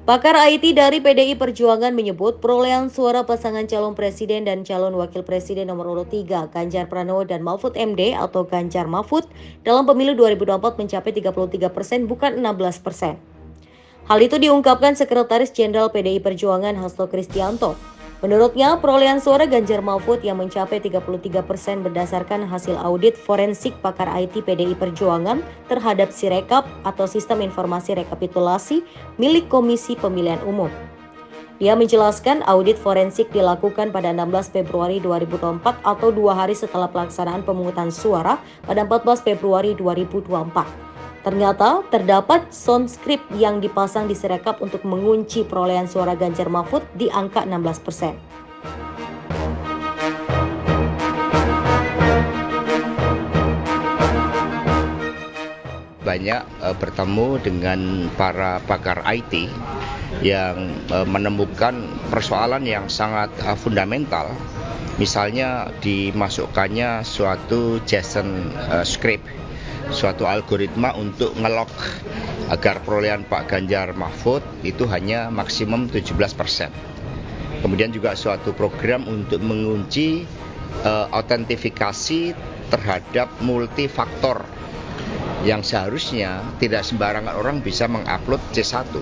Pakar IT dari PDI Perjuangan menyebut perolehan suara pasangan calon presiden dan calon wakil presiden nomor urut 3 Ganjar Pranowo dan Mahfud MD atau Ganjar Mahfud dalam pemilu 2024 mencapai 33% bukan 16%. Hal itu diungkapkan Sekretaris Jenderal PDI Perjuangan Hasto Kristianto. Menurutnya, perolehan suara Ganjar Mahfud yang mencapai 33% berdasarkan hasil audit forensik pakar IT PDI Perjuangan terhadap Sirekap atau Sistem Informasi Rekapitulasi milik Komisi Pemilihan Umum. Dia menjelaskan audit forensik dilakukan pada 16 Februari 2024 atau 2 hari setelah pelaksanaan pemungutan suara pada 14 Februari 2024. Ternyata terdapat soundscript yang dipasang di Sirekap untuk mengunci perolehan suara Ganjar Mahfud di angka 16%. Banyak bertemu dengan para pakar IT yang menemukan persoalan yang sangat fundamental. Misalnya dimasukkannya suatu JSON script, suatu algoritma untuk ngelok agar perolehan Pak Ganjar Mahfud itu hanya maksimum 17%. Kemudian juga suatu program untuk mengunci autentifikasi terhadap multifaktor yang seharusnya tidak sembarangan orang bisa mengupload C1.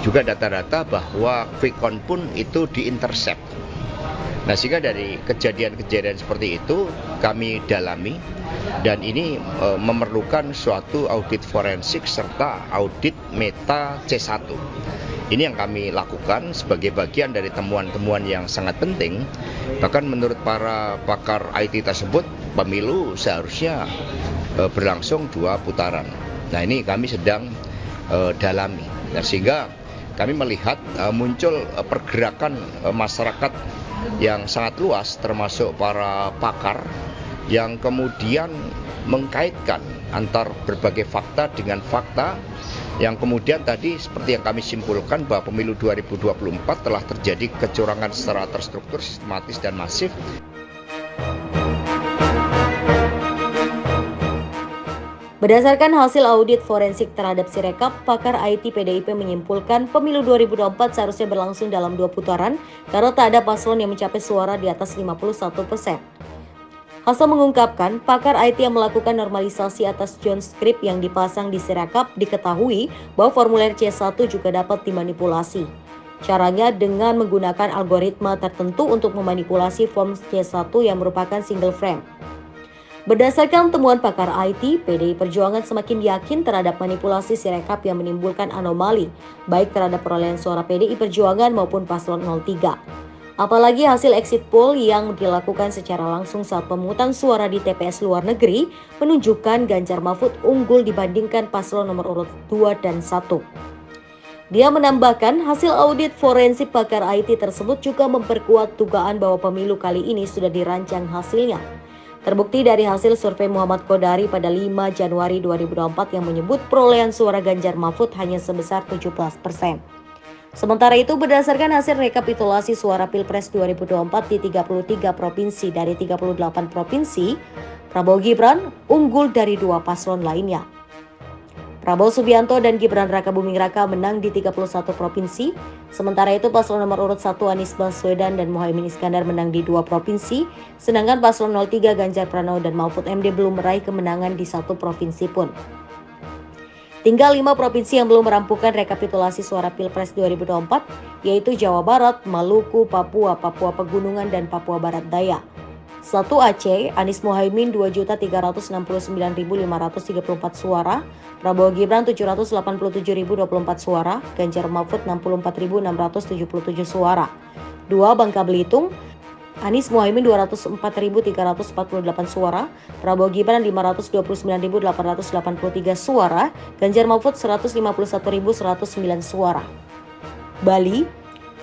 Juga data-data bahwa quick count pun itu diintercept. Nah, sehingga dari kejadian-kejadian seperti itu kami dalami dan ini memerlukan suatu audit forensik serta audit meta C1. Ini yang kami lakukan sebagai bagian dari temuan-temuan yang sangat penting. Bahkan menurut para pakar IT tersebut, pemilu seharusnya berlangsung 2 putaran. Nah, ini kami sedang dalami. Nah, sehingga kami melihat muncul pergerakan masyarakat yang sangat luas termasuk para pakar yang kemudian mengkaitkan antar berbagai fakta dengan fakta yang kemudian tadi seperti yang kami simpulkan bahwa pemilu 2024 telah terjadi kecurangan secara terstruktur, sistematis dan masif. Berdasarkan hasil audit forensik terhadap Sirekap, pakar IT PDIP menyimpulkan pemilu 2024 seharusnya berlangsung dalam 2 putaran karena tak ada paslon yang mencapai suara di atas 51%. Hasto mengungkapkan, pakar IT yang melakukan normalisasi atas John script yang dipasang di Sirekap diketahui bahwa formulir C1 juga dapat dimanipulasi. Caranya dengan menggunakan algoritma tertentu untuk memanipulasi form C1 yang merupakan single frame. Berdasarkan temuan pakar IT, PDI Perjuangan semakin yakin terhadap manipulasi Sirekap yang menimbulkan anomali, baik terhadap perolehan suara PDI Perjuangan maupun paslon 03. Apalagi hasil exit poll yang dilakukan secara langsung saat pemungutan suara di TPS luar negeri menunjukkan Ganjar Mahfud unggul dibandingkan paslon nomor urut 2 dan 1. Dia menambahkan hasil audit forensik pakar IT tersebut juga memperkuat dugaan bahwa pemilu kali ini sudah dirancang hasilnya. Terbukti dari hasil survei Muhammad Kodari pada 5 Januari 2024 yang menyebut perolehan suara Ganjar Mahfud hanya sebesar 17%. Sementara itu berdasarkan hasil rekapitulasi suara Pilpres 2024 di 33 provinsi dari 38 provinsi, Prabowo Gibran unggul dari 2 paslon lainnya. Prabowo Subianto dan Gibran Rakabuming Raka menang di 31 provinsi, sementara itu paslon nomor urut 1 Anies Baswedan dan Muhaimin Iskandar menang di 2 provinsi, sedangkan paslon 03 Ganjar Pranowo dan Mahfud MD belum meraih kemenangan di 1 provinsi pun. Tinggal 5 provinsi yang belum merampungkan rekapitulasi suara Pilpres 2024, yaitu Jawa Barat, Maluku, Papua, Papua Pegunungan, dan Papua Barat Daya. 1 Aceh, Anies Muhaimin 2.369.534 suara, Prabowo Gibran 787.024 suara, Ganjar Mahfud 64.677 suara. 2 Bangka Belitung, Anies Muhaimin 204.348 suara, Prabowo Gibran 529.883 suara, Ganjar Mahfud 151.109 suara. Bali,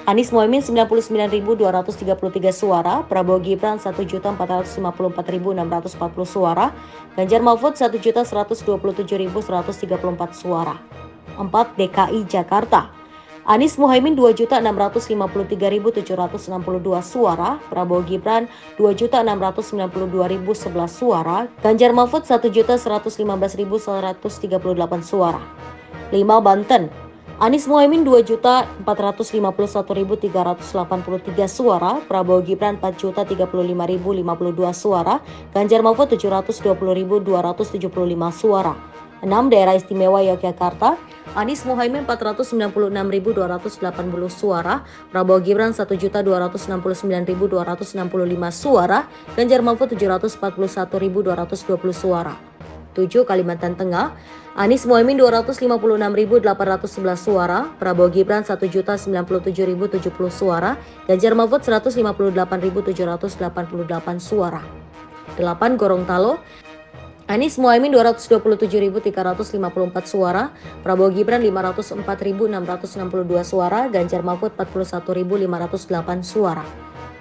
Anies Muhaimin 99.233 suara, Prabowo Gibran 1.454.640 suara, Ganjar Mahfud 1.127.134 suara. 4 DKI Jakarta, Anies Muhaimin 2.653.762 suara, Prabowo Gibran 2.692.011 suara, Ganjar Mahfud 1.115.138 suara. 5. Banten, Anies Muhaimin 2.451.383 suara, Prabowo Gibran 4.035.052 suara, Ganjar Mahfud 720.275 suara. 6. Daerah Istimewa Yogyakarta, Anies Muhaimin 496.280 suara, Prabowo Gibran 1.269.265 suara, Ganjar Mahfud 741.220 suara. 7. Kalimantan Tengah, Anies Muhaimin 256.811 suara, Prabowo Gibran 1.097.070 suara, Ganjar Mahfud 158.788 suara. 8. Gorontalo, Anies Muhaimin 227.354 suara, Prabowo Gibran 504.662 suara, Ganjar Mahfud 41.508 suara.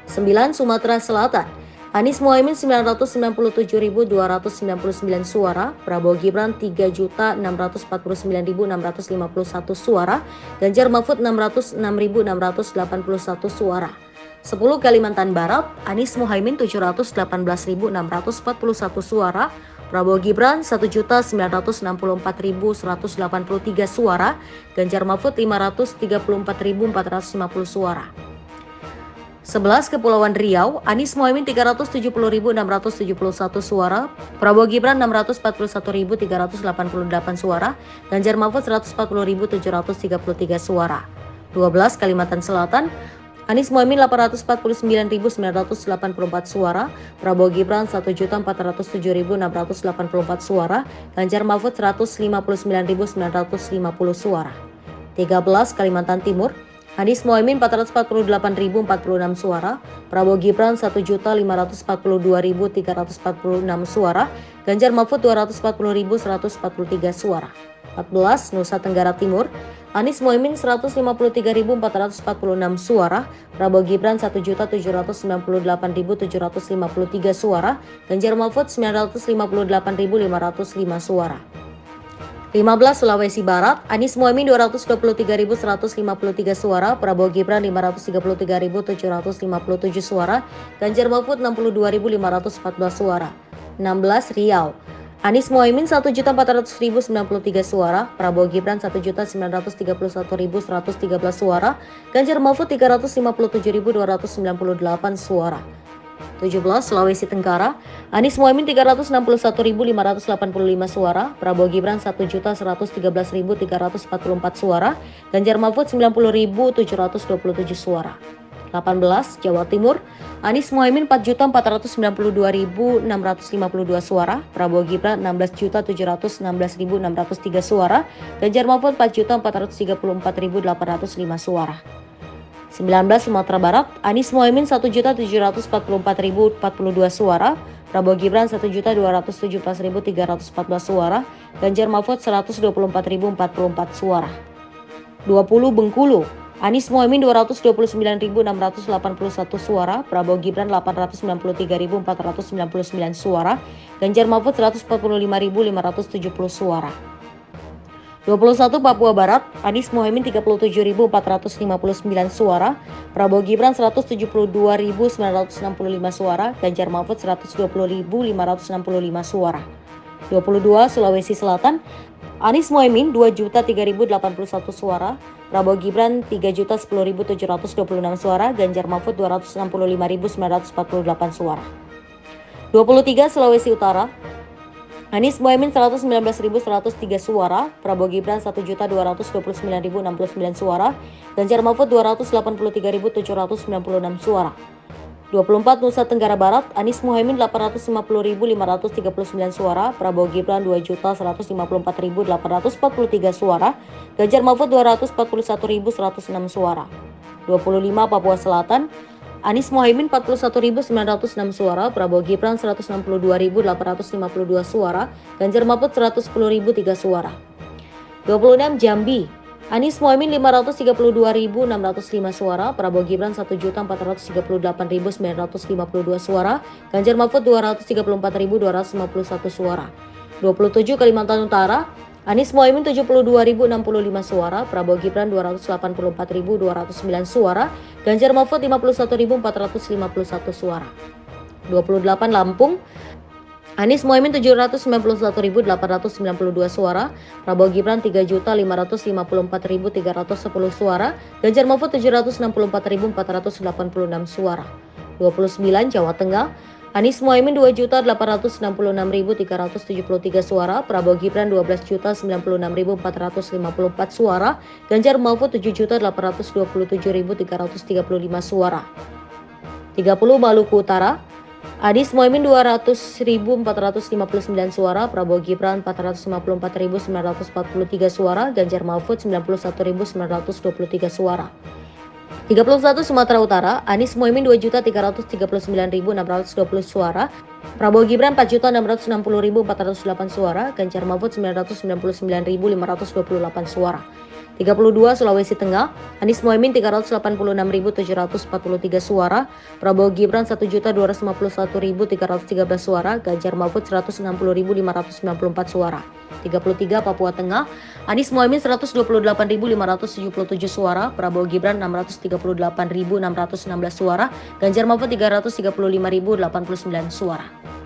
9. Sumatera Selatan, Anies Muhaimin 997.299 suara, Prabowo Gibran 3.649.651 suara, Ganjar Mahfud 606.681 suara. 10. Kalimantan Barat, Anies Muhaimin 718.641 suara, Prabowo Gibran 1.964.183 suara, Ganjar Mahfud 534.450 suara. 11. Kepulauan Riau, Anies Muhaimin 370.671 suara, Prabowo Gibran 641.388 suara, Ganjar Mahfud 140.733 suara. 12. Kalimantan Selatan, Anies Muhaimin 849.984 suara, Prabowo Gibran 1.407.684 suara, Ganjar Mahfud 159.950 suara. 13. Kalimantan Timur, Anies Muhaimin 448.046 suara, Prabowo Gibran 1.542.346 suara, Ganjar Mahfud 240.143 suara. 14. Nusa Tenggara Timur, Anies Muhaimin 153.446 suara, Prabowo Gibran 1.798.753 suara, Ganjar Mahfud 958.505 suara. 15. Sulawesi Barat, Anies Muhaimin 223.153 suara, Prabowo Gibran 533.757 suara, Ganjar Mahfud 62.514 suara. 16. Riau, Anies Muhaimin 1.400.093 suara, Prabowo Gibran 1.931.113 suara, Ganjar Mahfud 357.298 suara. 17. Sulawesi Tenggara, Anies Muhaimin 361.585 suara, Prabowo Gibran 1.113.344 suara, Ganjar Mahfud 90.727 suara. 18. Jawa Timur, Anies Muhaimin 4.492.652 suara, Prabowo Gibran 16.716.603 suara, Ganjar Mahfud 4.434.805 suara. 19. Sumatera Barat, Anies Muhaimin 1.744.042 suara, Prabowo Gibran 1.217.314 suara, Ganjar Mahfud 124.044 suara. 20. Bengkulu, Anies Muhaimin 229.681 suara, Prabowo Gibran 893.499 suara, Ganjar Mahfud 145.570 suara. 21. Papua Barat, Anies Muhaimin 37.459 suara, Prabowo Gibran 172.965 suara, Ganjar Mahfud 120.565 suara. 22. Sulawesi Selatan, Anies Muhaimin 2.003.081 suara, Prabowo Gibran 3.010.726 suara, Ganjar Mahfud 265.948 suara. 23. Sulawesi Utara, Anies Muhaimin 119.103 suara, Prabowo Gibran 1.229.069 suara, Ganjar Mahfud 283.796 suara. 24. Nusa Tenggara Barat, Anies Muhaimin 850.539 suara, Prabowo Gibran 2.154.843 suara, Ganjar Mahfud 241.106 suara. 25. Papua Selatan, Anies Muhaimin 41.906 suara, Prabowo Gibran 162.852 suara, Ganjar Mahfud 110.003 suara. 26. Jambi, Anies Muhaimin 532.605 suara, Prabowo Gibran 1.438.952 suara, Ganjar Mahfud 234.251 suara. 27. Kalimantan Utara, Anies Mohaimin 72.065 suara, Prabowo Gibran 284.209 suara, Ganjar Mahfud 51.451 suara. 28 Lampung, Anies Mohaimin 791.892 suara, Prabowo Gibran 3.554.310 suara, Ganjar Mahfud 764.486 suara. 29 Jawa Tengah, Anies Mohaimin 2.866.373 suara, Prabowo Gibran 12.096.454 suara, Ganjar Mahfud 7.827.335 suara. 30 Maluku Utara, Anies Mohaimin 200.459 suara, Prabowo Gibran 454.943 suara, Ganjar Mahfud 91.923 suara. 31 Sumatera Utara, Anies Mohaimin 2.339.620 suara, Prabowo Gibran 4.660.408 suara, Ganjar Mahfud 999.528 suara. 32 Sulawesi Tengah, Anies Mohaimin 386.743 suara, Prabowo Gibran 1.251.313 suara, Ganjar Mahfud 160.594 suara. 33 Papua Tengah, Anies Mohaimin 128.577 suara, Prabowo Gibran 638.616 suara, Ganjar Mahfud 335.089 suara.